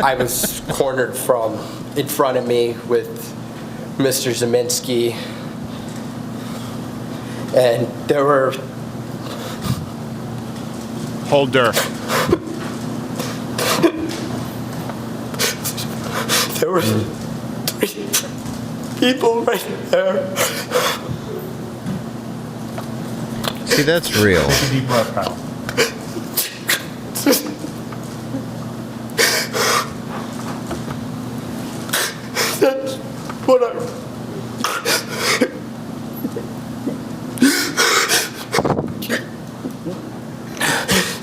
I was cornered from in front of me with Mr. Zeminski, and there were... Hold her. There were 3 people right there. See, that's real. Take a deep breath, Kyle. That's what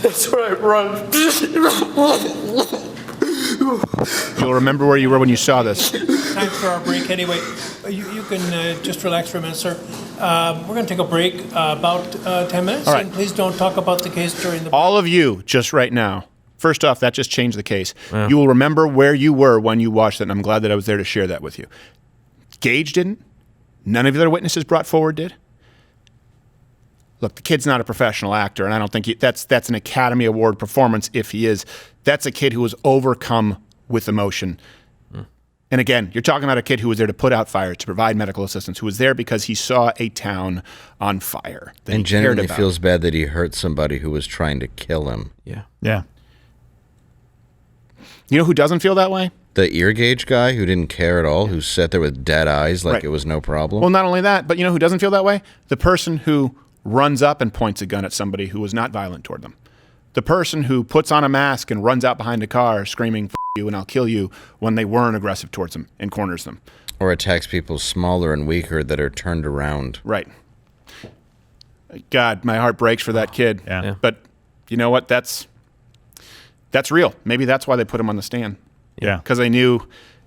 That's what I run. You'll remember where you were when you saw this. Time for our break anyway. You can just relax for a minute, sir. We're going to take a break about 10 minutes. All right. And please don't talk about the case during the break. All of you, just right now, first off, that just changed the case. Yeah. You will remember where you were when you watched it, and I'm glad that I was there to share that with you. Gage didn't. None of the other witnesses brought forward did. Look, the kid's not a professional actor, and I don't think that's an Academy Award performance if he is. That's a kid who was overcome with emotion. And again, you're talking about a kid who was there to put out fires, to provide medical assistance, who was there because he saw a town on fire. And genuinely feels bad that he hurt somebody who was trying to kill him. Yeah. Yeah. You know who doesn't feel that way? The ear gauge guy who didn't care at all, who sat there with dead eyes like it was no problem. Well, not only that, but you know who doesn't feel that way? The person who runs up and points a gun at somebody who was not violent toward them. The person who puts on a mask and runs out behind a car screaming, "F you and I'll kill you," when they weren't aggressive towards them and corners them. Or attacks people smaller and weaker that are turned around. Right. God, my heart breaks for that kid. Yeah. But you know what? That's real. Maybe that's why they put him on the stand. Yeah. Because they knew,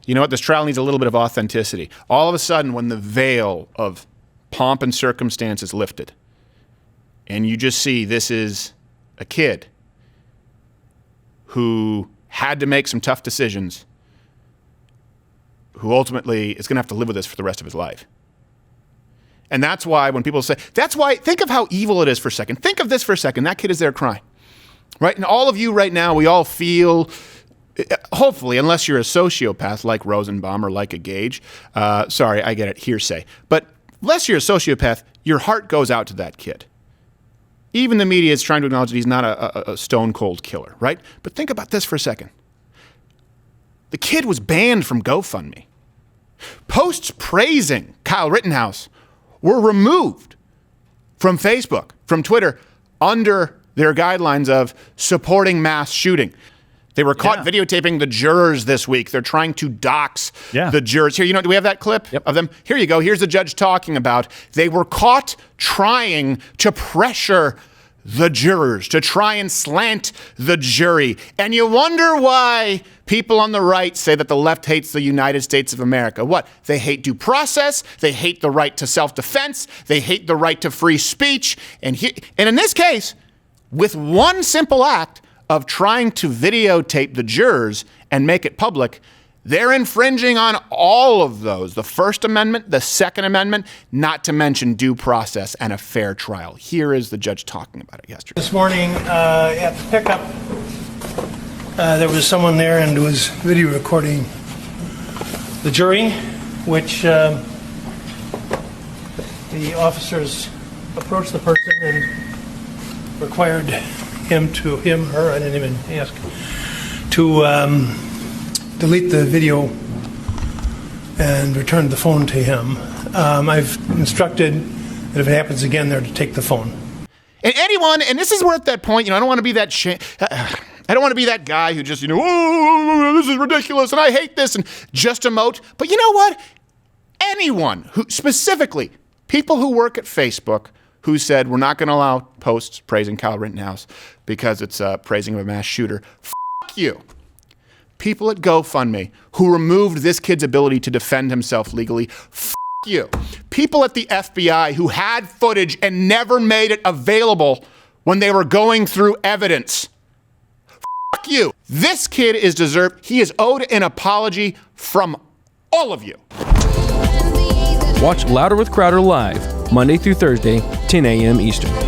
you know what, this trial needs a little bit of authenticity. All of a sudden, when the veil of pomp and circumstance is lifted, and you just see this is a kid who had to make some tough decisions, who ultimately is going to have to live with this for the rest of his life. And that's why when people say, think of how evil it is for a second. Think of this for a second. That kid is there crying, right? And all of you right now, we all feel, hopefully, unless you're a sociopath like Rosenbaum or like a Gage, sorry, I get it, hearsay. But unless you're a sociopath, your heart goes out to that kid. Even the media is trying to acknowledge that he's not a stone-cold killer, right? But think about this for a second. The kid was banned from GoFundMe. Posts praising Kyle Rittenhouse were removed from Facebook, from Twitter, under their guidelines of supporting mass shooting. They were caught videotaping the jurors this week. They're trying to dox the jurors. Here, do we have that clip of them? Here you go. Here's the judge talking about they were caught trying to pressure the jurors, to try and slant the jury. And you wonder why people on the right say that the left hates the United States of America. What? They hate due process. They hate the right to self-defense. They hate the right to free speech. And in this case, with one simple act of trying to videotape the jurors and make it public, they're infringing on all of those. The First Amendment, the Second Amendment, not to mention due process and a fair trial. Here is the judge talking about it yesterday. This morning at the pickup, there was someone there and was video recording the jury, which the officers approached the person and required him, her, I didn't even ask, to delete the video and return the phone to him. I've instructed that if it happens again, they're to take the phone. And anyone, and this is where at that point, I don't want to be that I don't want to be that guy who just, oh, this is ridiculous and I hate this and just emote. But you know what? Anyone who, specifically, people who work at Facebook who said we're not going to allow posts praising Kyle Rittenhouse because it's praising of a mass shooter. Fuck you. People at GoFundMe who removed this kid's ability to defend himself legally. Fuck you. People at the FBI who had footage and never made it available when they were going through evidence. Fuck you. This kid is deserved. He is owed an apology from all of you. Watch Louder with Crowder live, Monday through Thursday, 10 a.m. Eastern.